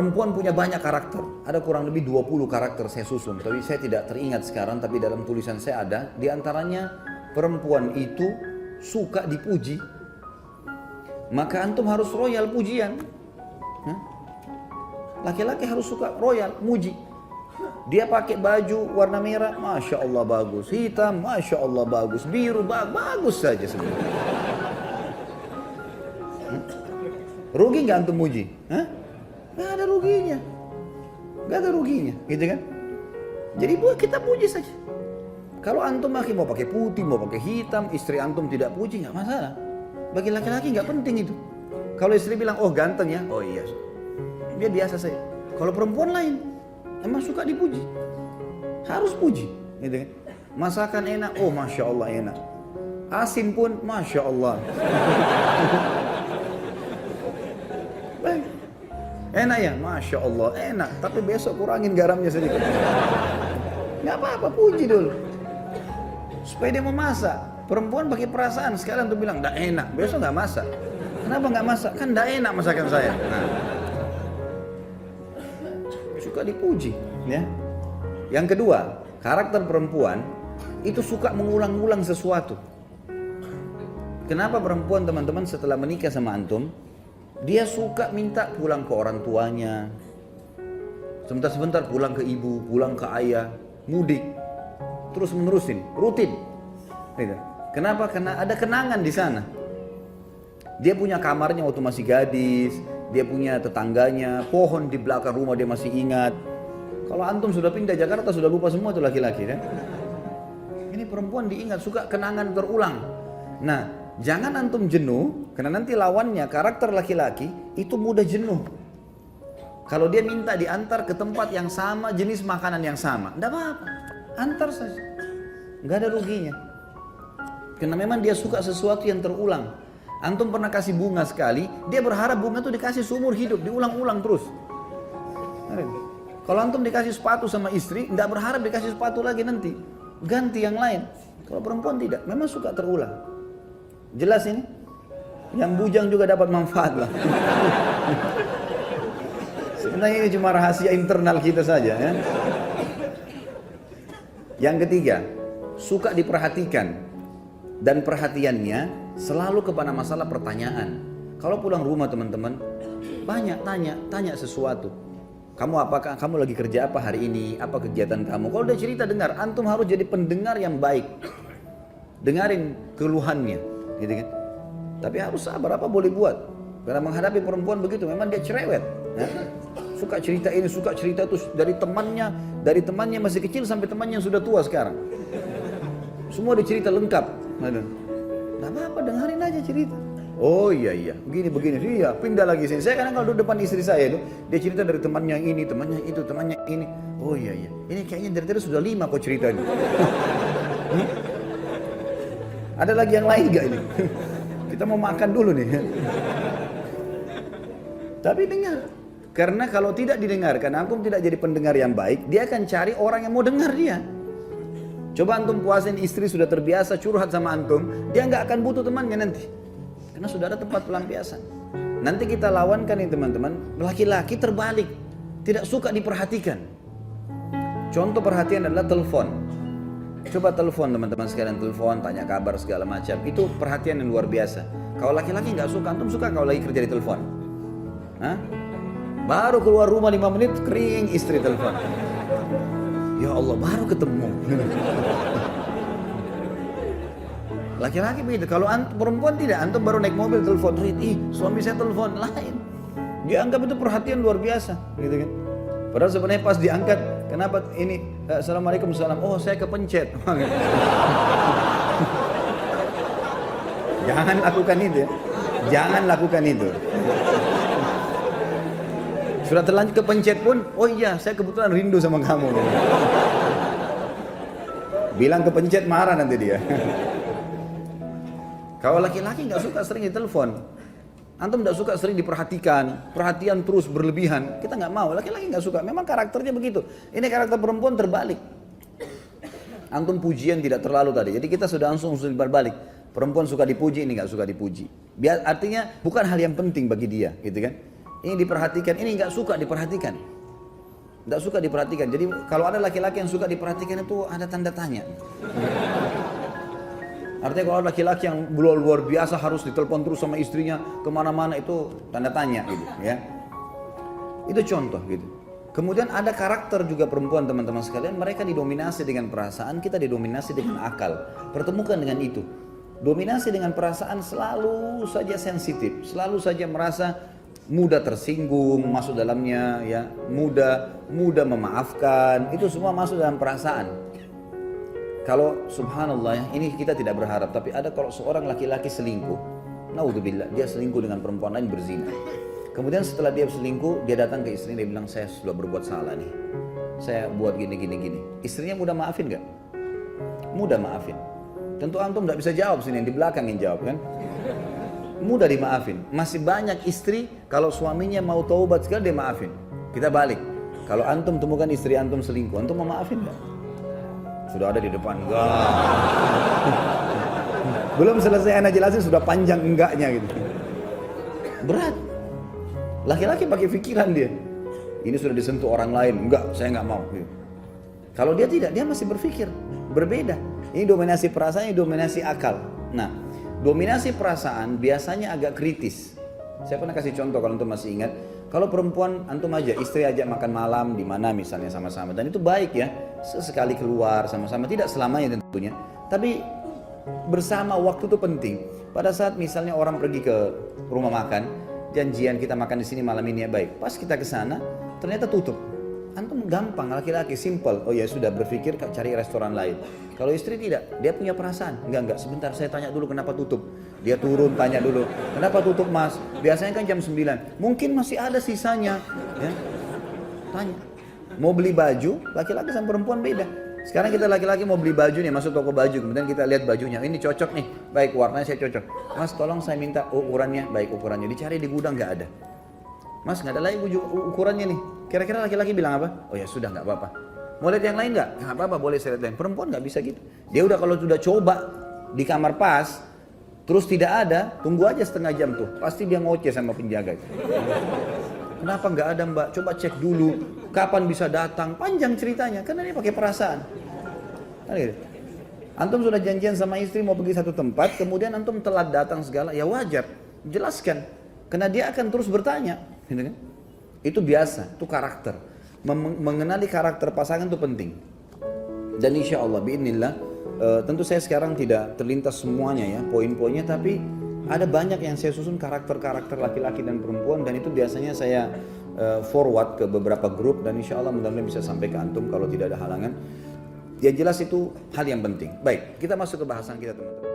Perempuan punya banyak karakter. Ada kurang lebih 20 karakter saya susun. Tapi saya tidak teringat sekarang. Tapi dalam tulisan saya ada. Di antaranya perempuan itu suka dipuji. Maka antum harus royal pujian. Laki-laki harus suka royal, muji. Dia pakai baju warna merah, Masya Allah bagus. Hitam, Masya Allah bagus. Biru, bagus saja sebenarnya. Rugi nggak antum muji? Nggak ada ruginya. Nggak ada ruginya, gitu kan? Jadi kita puji saja. Kalau antum mau pakai putih, mau pakai hitam, istri antum tidak puji, nggak masalah. Bagi laki-laki nggak penting itu. Kalau istri bilang, oh ganteng ya, oh iya, dia biasa saja. Kalau perempuan lain, emang suka dipuji, harus puji, gitu kan? Masakan enak, oh Masya Allah enak. Asin pun, Masya Allah. Enak ya, Masya Allah, enak. Tapi besok kurangin garamnya sedikit. Nggak apa-apa, puji dulu. Supaya dia mau masak. Perempuan pakai perasaan, sekarang tuh bilang, nggak enak, besok nggak masak. Kenapa nggak masak? Kan nggak enak masakan saya. Nah. Suka dipuji, ya. Yang kedua, karakter perempuan itu suka mengulang-ulang sesuatu. Kenapa perempuan teman-teman setelah menikah sama antum, dia suka minta pulang ke orang tuanya, sebentar-sebentar pulang ke ibu, pulang ke ayah, mudik, terus menerusin, rutin. Kenapa? Karena ada kenangan di sana. Dia punya kamarnya waktu masih gadis, dia punya tetangganya, pohon di belakang rumah dia masih ingat. Kalau antum sudah pindah Jakarta sudah lupa semua tuh laki-laki kan? Ini perempuan diingat, suka kenangan terulang. Nah, jangan antum jenuh, karena nanti lawannya karakter laki-laki itu mudah jenuh. Kalau dia minta diantar ke tempat yang sama, jenis makanan yang sama, enggak apa-apa, antar saja, enggak ada ruginya. Karena memang dia suka sesuatu yang terulang. Antum pernah kasih bunga sekali, dia berharap bunga itu dikasih seumur hidup, diulang-ulang terus. Kalau antum dikasih sepatu sama istri, enggak berharap dikasih sepatu lagi nanti, ganti yang lain. Kalau perempuan tidak, memang suka terulang. Jelas ini? Yang bujang juga dapat manfaat lah. Sebenarnya ini cuma rahasia internal kita saja ya. Yang ketiga, suka diperhatikan. Dan perhatiannya selalu kepada masalah pertanyaan. Kalau pulang rumah teman-teman, banyak tanya sesuatu. Kamu lagi kerja apa hari ini? Apa kegiatan kamu? Kalau dia cerita dengar, antum harus jadi pendengar yang baik. Dengarin keluhannya. Gitu kan? Tapi harus sabar, apa boleh buat? Karena menghadapi perempuan begitu, memang dia cerewet. Ya? Suka cerita ini, suka cerita itu dari temannya masih kecil sampai temannya yang sudah tua sekarang. Semua dicerita lengkap. Nggak apa-apa, dengerin aja cerita. Oh iya, begini, iya, pindah lagi sini. Saya kadang kalau duduk depan istri saya itu, dia cerita dari temannya ini, temannya itu, temannya ini. Oh iya, ini kayaknya dari tadi sudah 5 kok ceritanya. Ada lagi yang lain gak ini? Kita mau makan dulu nih. Tapi dengar. Karena kalau tidak didengarkan, antum tidak jadi pendengar yang baik, dia akan cari orang yang mau dengar dia. Coba antum puasin istri sudah terbiasa curhat sama antum, dia nggak akan butuh temannya nanti. Karena sudah ada tempat pelampiasan. Nanti kita lawankan nih teman-teman, laki-laki terbalik, tidak suka diperhatikan. Contoh perhatian adalah telepon. Coba telepon teman-teman sekalian, telepon, tanya kabar segala macam. Itu perhatian yang luar biasa. Kalau laki-laki nggak suka, antum suka kalau lagi kerja di telepon? Hah? Baru keluar rumah 5 menit, kering istri telepon. Ya Allah, baru ketemu. Laki-laki begitu. Kalau perempuan tidak, antum baru naik mobil telepon, suami saya telepon, lain. Dia anggap itu perhatian luar biasa, gitu kan? Padahal sebenarnya pas diangkat, kenapa ini? Assalamualaikum, salam. Oh, saya kepencet. Jangan lakukan itu ya. Jangan lakukan itu. Sudah terlanjur kepencet pun, oh iya, saya kebetulan rindu sama kamu. Bilang kepencet, marah nanti dia. Kalau laki-laki nggak suka sering ditelepon, antum nggak suka sering diperhatikan, perhatian terus berlebihan, kita nggak mau. Laki-laki nggak suka, memang karakternya begitu. Ini karakter perempuan terbalik. Antum pujian tidak terlalu tadi, jadi kita sudah langsung berbalik. Perempuan suka dipuji, ini nggak suka dipuji. Artinya bukan hal yang penting bagi dia, gitu kan? ini diperhatikan, ini nggak suka diperhatikan. Nggak suka diperhatikan. Jadi kalau ada laki-laki yang suka diperhatikan itu ada tanda tanya. Artinya kalau laki-laki yang luar biasa harus ditelepon terus sama istrinya kemana-mana, itu tanda tanya gitu ya. Itu contoh gitu. Kemudian ada karakter juga perempuan teman-teman sekalian, mereka didominasi dengan perasaan, kita didominasi dengan akal. Pertemukan dengan itu. Dominasi dengan perasaan selalu saja sensitif, selalu saja merasa mudah tersinggung, masuk dalamnya ya, mudah memaafkan, itu semua masuk dalam perasaan. Kalau subhanallah ya, ini kita tidak berharap, tapi ada kalau seorang laki-laki selingkuh, naudzubillah, dia selingkuh dengan perempuan lain, berzina. Kemudian setelah dia selingkuh, dia datang ke istrinya, dia bilang, saya sudah berbuat salah nih, saya buat gini. Istrinya mudah maafin gak? Mudah maafin. Tentu antum gak bisa jawab sini, yang di belakang yang jawab kan. Mudah dimaafin. Masih banyak istri kalau suaminya mau taubat sekali dia maafin. Kita balik. Kalau antum temukan istri antum selingkuh, antum mau maafin gak? Sudah ada di depan, enggak. Belum selesai anak jelasin sudah panjang enggaknya gitu. Berat. Laki-laki pakai pikiran dia. Ini sudah disentuh orang lain, enggak, saya enggak mau. Kalau dia tidak, dia masih berpikir. Berbeda. Ini dominasi perasaan, ini dominasi akal. Nah, dominasi perasaan biasanya agak kritis. Saya pernah kasih contoh kalau antum masih ingat. Kalau perempuan antum aja, istri ajak makan malam di mana misalnya sama-sama, dan itu baik ya. Sesekali keluar sama-sama, tidak selamanya tentunya. Tapi bersama waktu itu penting. Pada saat misalnya orang pergi ke rumah makan, janjian kita makan di sini malam ini ya baik. Pas kita ke sana, ternyata tutup. Antum gampang, laki-laki simple. Oh ya sudah, berpikir cari restoran lain. Kalau istri tidak, dia punya perasaan. Enggak, sebentar saya tanya dulu kenapa tutup. Dia turun tanya dulu, kenapa tutup mas? Biasanya kan jam 9. Mungkin masih ada sisanya. Ya. Tanya. Mau beli baju, laki-laki sama perempuan beda. Sekarang kita laki-laki mau beli baju nih, masuk toko baju. Kemudian kita lihat bajunya, ini cocok nih. Baik, warnanya saya cocok. Mas tolong saya minta ukurannya, baik ukurannya. Dicari di gudang nggak ada. Mas nggak ada lagi ukurannya nih. Kira-kira laki-laki bilang apa? Oh ya sudah, nggak apa-apa. Mau lihat yang lain nggak? Nggak apa-apa, boleh saya lihat yang. Perempuan nggak bisa gitu. Dia udah kalau sudah coba di kamar pas, terus tidak ada, tunggu aja setengah jam tuh. Pasti dia ngoceh sama penjaga. Kenapa nggak ada mbak? Coba cek dulu. Kapan bisa datang? Panjang ceritanya. Karena dia pakai perasaan. Antum sudah janjian sama istri mau pergi satu tempat, kemudian antum telat datang segala, ya wajar. Jelaskan. Karena dia akan terus bertanya. Gitu kan? Itu biasa, itu karakter. Mengenali karakter pasangan itu penting. Dan insya Allah, biidznillah, tentu saya sekarang tidak terlintas semuanya ya, poin-poinnya, tapi ada banyak yang saya susun karakter-karakter laki-laki dan perempuan, dan itu biasanya saya forward ke beberapa grup, dan insya Allah mudah-mudahan bisa sampai ke antum kalau tidak ada halangan. Yang jelas itu hal yang penting. Baik, kita masuk ke bahasan kita teman-teman.